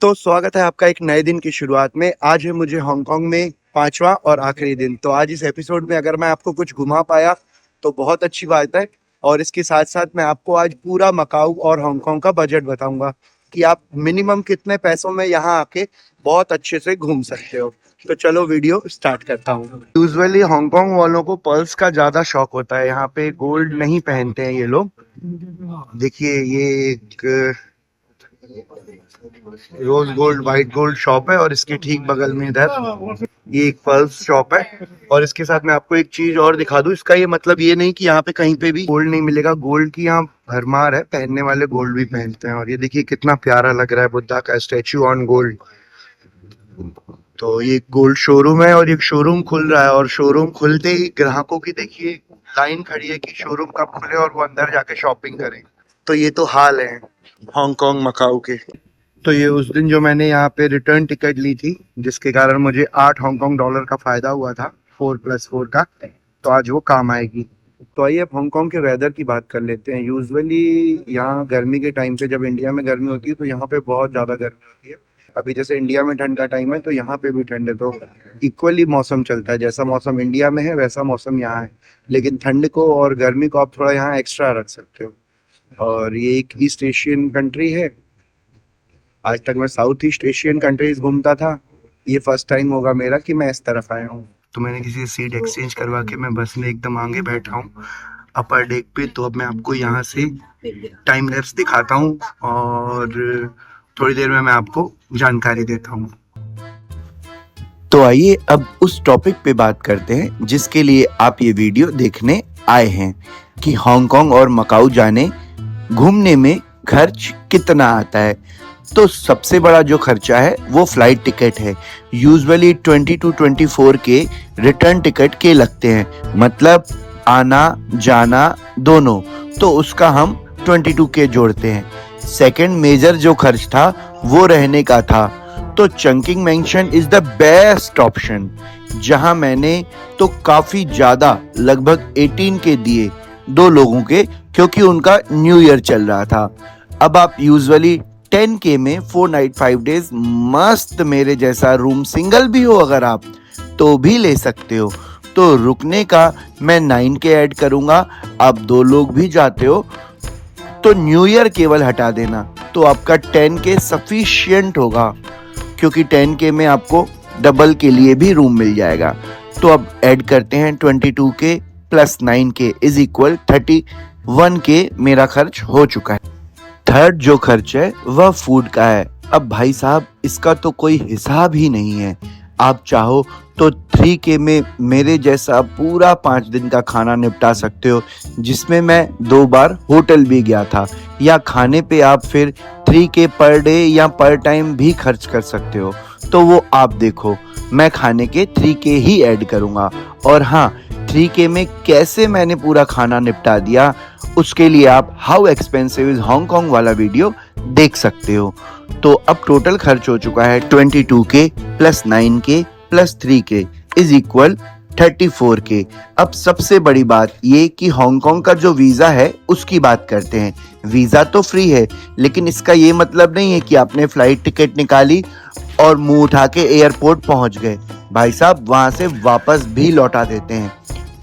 तो स्वागत है आपका एक नए दिन की शुरुआत में। आज है मुझे हांगकांग में 5वां और आखिरी दिन। तो आज इस एपिसोड में अगर मैं आपको कुछ घुमा पाया तो बहुत अच्छी बात है। और इसके साथ-साथ मैं आपको आज पूरा मकाऊ और हांगकांग का बजट बताऊँगा कि आप मिनिमम कितने पैसों में यहाँ आके बहुत अच्छे से घूम सकते हो। तो चलो वीडियो स्टार्ट करता हूँ। यूजुअली हांगकांग वालों को पर्ल्स का ज़्यादा शौक होता है। यहाँ पे गोल्ड नहीं पहनते हैं ये लोग। देखिए ये एक rose gold white gold shop है और इसके ठीक बगल में इधर ये एक पर्ल्स शॉप है। और इसके साथ मैं आपको एक चीज और दिखा दूं। इसका ये मतलब ये नहीं कि यहाँ पे कहीं पे भी गोल्ड नहीं मिलेगा। गोल्ड की यहाँ भरमार है, पहनने वाले गोल्ड भी पहनते हैं। और ये देखिए कितना प्यारा लग रहा है, बुद्धा का स्टैचू ऑन गोल्ड। तो ये गोल्ड शोरूम है और ये शोरूम खुल रहा है और शोरूम खुलते ही ग्राहकों की देखिए लाइन खड़ी है कि शोरूम कब खुले और वो अंदर जाके शॉपिंग करें। तो ये तो हाल है हांगकांग मकाऊ के। तो ये उस दिन जो मैंने यहाँ पे रिटर्न टिकट ली थी जिसके कारण मुझे 8 हांगकांग डॉलर का फायदा हुआ था 4+4 का, तो आज वो काम आएगी। तो आइए अब हांगकांग के वेदर की बात कर लेते हैं। यूजुअली यहाँ गर्मी के टाइम पे जब इंडिया में गर्मी होती है तो यहाँ पे बहुत ज़्यादा गर्मी होती है। अभी जैसे इंडिया में ठंड का टाइम है तो यहाँ पे भी ठंड है। तो इक्वली मौसम चलता है, जैसा मौसम इंडिया में है वैसा मौसम यहाँ है। लेकिन ठंड को और गर्मी को आप थोड़ा यहाँ एक्स्ट्रा रख सकते हो। और ये एक ईस्ट एशियन कंट्री है। आज तक मैं साउथ ईस्ट एशियन कंट्रीज घूमता था, ये फर्स्ट टाइम होगा मेरा कि मैं इस तरफ आया हूँ। तो मैंने किसी सीट एक्सचेंज करवा के मैं बस में एकदम आगे बैठा हूँ अपर डेक पे। तो अब मैं आपको यहाँ से टाइम लैप्स दिखाता हूँ और थोड़ी देर में मैं आपको जानकारी देता हूँ। तो आइए अब उस टॉपिक पे बात करते हैं जिसके लिए आप ये वीडियो देखने आए हैं कि हांगकांग और मकाऊ जाने घूमने में खर्च कितना आता है। तो सबसे बड़ा जो खर्चा है वो फ्लाइट टिकट है। यूजुअली 20 to 24 के रिटर्न टिकट के लगते हैं, मतलब आना जाना दोनों। तो उसका हम 22 के जोड़ते हैं। सेकंड मेजर जो खर्च था वो रहने का था। तो chunking mention is the best option, जहां मैंने तो काफी ज्यादा लगभग 18 के दिए 2 लोगों के, क्योंकि उनका न्यू ईयर चल रहा था। अब आप यूजुअली 10K में 4 नाइट 5 डेज मस्त मेरे जैसा रूम सिंगल भी हो अगर आप तो भी ले सकते हो। तो रुकने का मैं 9K ऐड करूंगा। आप 2 लोग भी जाते हो तो न्यू ईयर केवल हटा देना, तो आपका 10K सफिशिएंट होगा, क्योंकि 10K में आपको डबल के लिए भी रूम मिल जाएगा। तो अब ऐड करते हैं 22K plus 9K is equal 31K मेरा खर्च हो चुका है। थर्ड जो खर्च है वह फूड का है। अब भाई साहब इसका तो कोई हिसाब ही नहीं है। आप चाहो तो 3K में मेरे जैसा पूरा 5 दिन का खाना निपटा सकते हो, जिसमें मैं 2 बार होटल भी गया था। या खाने पे आप फिर 3K पर डे या पर टाइम भी खर्च कर सकते हो। तो वो आप देखो, मैं खाने के 3K ही ऐड करूँगा। और हाँ, 3K में कैसे मैंने पूरा खाना निपटा दिया उसके लिए आप हाउ एक्सपेंसिव इज हांगकांग वाला वीडियो देख सकते हो। तो अब टोटल खर्च हो चुका है 22K plus 9K plus 3K is equal 34K। अब सबसे बड़ी बात ये कि हांगकांग का जो वीज़ा है उसकी बात करते हैं। वीज़ा तो फ्री है, लेकिन इसका ये मतलब नहीं है कि आपने फ्लाइट टिकट निकाली और मुंह उठा के एयरपोर्ट पहुंच गए। भाई साहब वहां से वापस भी लौटा देते हैं।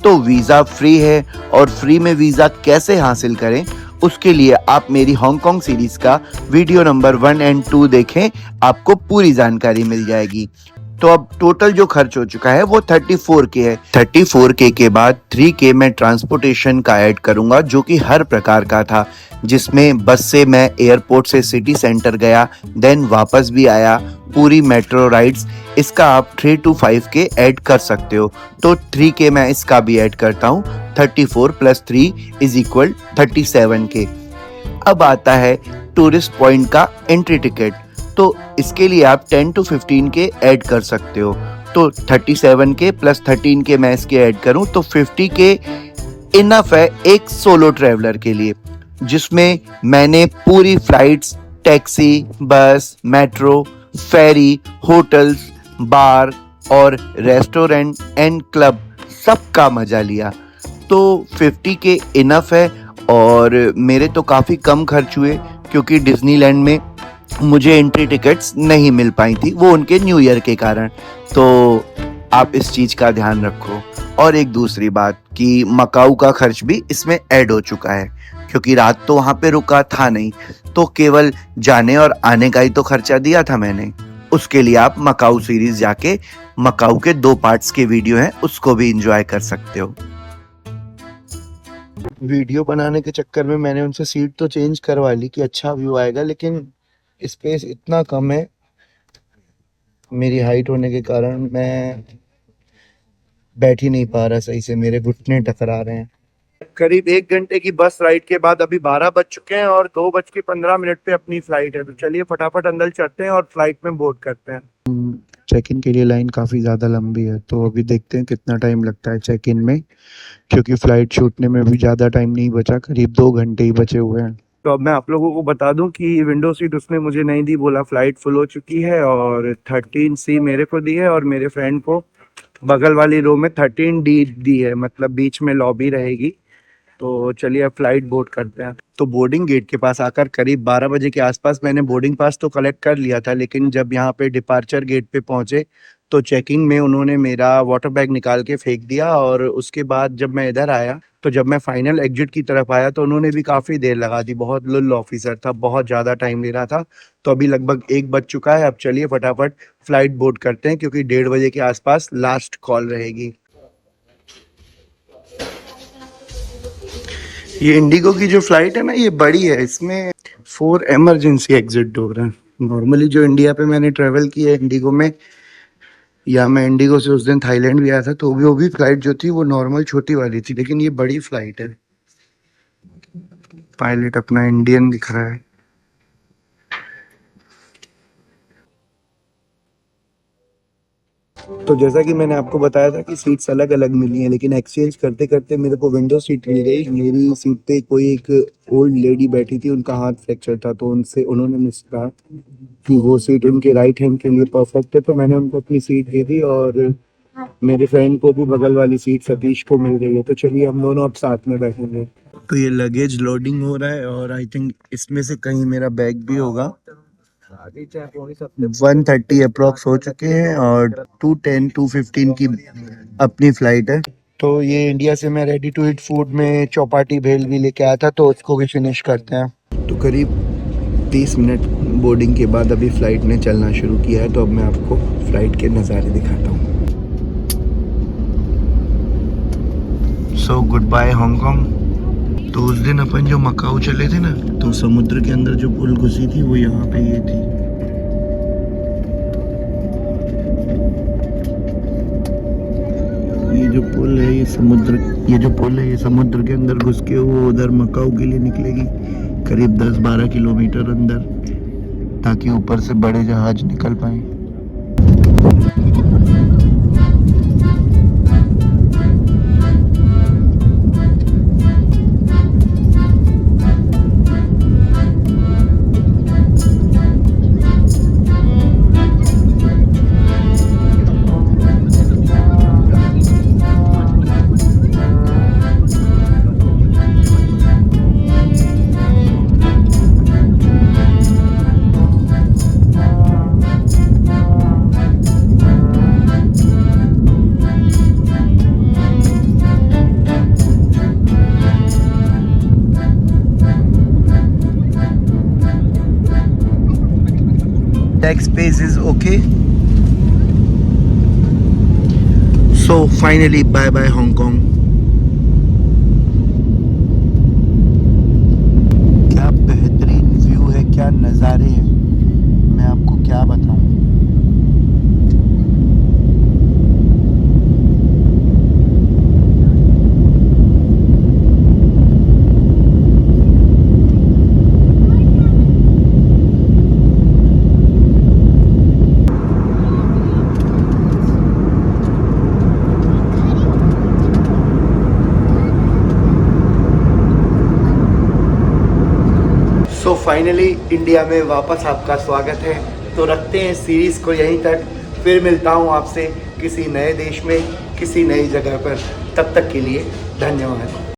तो वीज़ा फ्री है, और फ्री में वीज़ा कैसे हासिल करें उसके लिए आप मेरी हांगकांग सीरीज का वीडियो नंबर 1 और 2 देखें, आपको पूरी जानकारी मिल जाएगी। तो अब टोटल जो खर्च हो चुका है वो 34K है। 34K के बाद 3K मैं ट्रांसपोर्टेशन का ऐड करूंगा, जो कि हर प्रकार का था, जिसमें बस से मैं एयरपोर्ट से सिटी सेंटर गया, देन वापस भी आया, पूरी मेट्रो राइड्स। इसका आप 3 to 5K ऐड कर सकते हो। तो 3K मैं इसका भी ऐड करता हूँ। 34 प्लस 3 इज इक्वल 37K। अब आता है टूरिस्ट पॉइंट का एंट्री टिकट। तो इसके लिए आप 10 to 15K ऐड कर सकते हो। तो 37K प्लस 13K मैं इसके ऐड करूं तो 50K इनफ है एक सोलो ट्रैवलर के लिए, जिसमें मैंने पूरी फ्लाइट्स, टैक्सी, बस, मेट्रो, फेरी, होटल्स, बार और रेस्टोरेंट एंड क्लब सबका मजा लिया। तो 50K इनफ है। और मेरे तो काफ़ी कम खर्च हुए, क्योंकि डिज्नीलैंड में मुझे एंट्री टिकट्स नहीं मिल पाई थी, वो उनके न्यू ईयर के कारण। तो आप इस चीज़ का ध्यान रखो। और एक दूसरी बात कि मकाऊ का खर्च भी इसमें ऐड हो चुका है, क्योंकि रात तो वहाँ पे रुका था नहीं, तो केवल जाने और आने का ही तो खर्चा दिया था मैंने। उसके लिए आप मकाऊ सीरीज जाके मकाऊ के 2 पार्ट्स के वीडियो हैं, उसको भी एंजॉय कर सकते हो। वीडियो बनाने के चक्कर में मैंने उनसे सीट तो चेंज करवा ली कि अच्छा व्यू आएगा, लेकिन स्पेस इतना कम है मेरी हाइट होने के कारण, मैं बैठ ही नहीं पा रहा सही से, मेरे घुटने टकरा रहे हैं। करीब 1 घंटे की बस राइड के बाद अभी 12 बज चुके हैं और 2:15 पे अपनी फ्लाइट है। तो चलिए फटाफट अंदर चढ़ते हैं और फ्लाइट में बोर्ड करते हैं। चेक इन के लिए लाइन काफ़ी ज़्यादा लंबी है, तो अभी देखते हैं कितना टाइम लगता है चेक इन में, क्योंकि फ्लाइट छूटने में भी ज़्यादा टाइम नहीं बचा, करीब 2 घंटे ही बचे हुए हैं। तो अब मैं आप लोगों को बता दूं कि विंडो सीट उसने मुझे नहीं दी, बोला फ्लाइट फुल हो चुकी है, और 13C मेरे को दी है और मेरे फ्रेंड को बगल वाली रो में 13D दी है, मतलब बीच में लॉबी रहेगी। तो चलिए अब फ्लाइट बोर्ड करते हैं। तो बोर्डिंग गेट के पास आकर करीब 12 बजे के आसपास मैंने बोर्डिंग पास तो कलेक्ट कर लिया था, लेकिन जब यहाँ पे डिपार्चर गेट पे पहुंचे तो चेकिंग में उन्होंने मेरा वाटर बैग निकाल के फेंक दिया। और उसके बाद जब मैं इधर आया, तो जब मैं फाइनल एग्जिट की तरफ आया तो उन्होंने भी काफ़ी देर लगा दी। बहुत लुल ऑफिसर था, बहुत ज़्यादा टाइम ले रहा था। तो अभी लगभग 1 बज चुका है। अब चलिए फटाफट फ्लाइट बोर्ड करते हैं, क्योंकि 1:30 बजे के आसपास लास्ट कॉल रहेगी। ये इंडिगो की जो फ्लाइट है ना, ये बड़ी है, इसमें 4 इमरजेंसी एग्जिट डोर है। नॉर्मली जो इंडिया पे मैंने ट्रेवल की है इंडिगो में, या मैं इंडिगो से उस दिन थाईलैंड भी आया था, तो वो भी फ्लाइट जो थी वो नॉर्मल छोटी वाली थी, लेकिन ये बड़ी फ्लाइट है। पायलट अपना इंडियन दिख रहा है। तो जैसा कि मैंने आपको बताया था कि सीट्स अलग अलग मिली हैं, लेकिन एक्सचेंज करते करते मेरे को विंडो सीट मिल गई। मेरी सीट पे कोई एक ओल्ड लेडी बैठी थी, उनका हाथ फ्रैक्चर था, तो उन्होंने मुझसे कहा कि वो सीट उनके राइट हैंड के लिए परफेक्ट है, तो मैंने उनको अपनी सीट दे दी। और मेरे फ्रेंड को भी बगल वाली सीट सतीश को मिल गई है। तो चलिए हम दोनों अब साथ में बैठेंगे। तो ये लगेज लोडिंग हो रहा है और आई थिंक इसमें से कहीं मेरा बैग भी होगा। 1:30 अप्रॉक्स हो चुके हैं और 2:10 2:15 की अपनी फ्लाइट है। तो ये इंडिया से मैं रेडी टू ईट फूड में चौपाटी भेल भी लेके आया था, तो उसको भी फिनिश करते हैं। तो करीब 30 मिनट बोर्डिंग के बाद अभी फ्लाइट ने चलना शुरू किया है। तो अब मैं आपको फ्लाइट के नज़ारे दिखाता हूँ। So good bye Hong Kong. तो उस दिन अपन जो मकाऊ चले थे ना, तो समुद्र के अंदर जो पुल घुसी थी वो यहाँ पे ये थी। ये जो पुल है ये समुद्र के अंदर घुस के वो उधर मकाऊ के लिए निकलेगी, करीब 10-12 किलोमीटर अंदर, ताकि ऊपर से बड़े जहाज निकल पाए। Tech space is okay. So finally bye bye Hong Kong. क्या बेहतरीन व्यू है, क्या नज़ारे हैं, मैं आपको क्या बताऊं। सो फाइनली इंडिया में वापस आपका स्वागत है। तो रखते हैं सीरीज़ को यहीं तक, फिर मिलता हूँ आपसे किसी नए देश में, किसी नई जगह पर। तब तक के लिए धन्यवाद।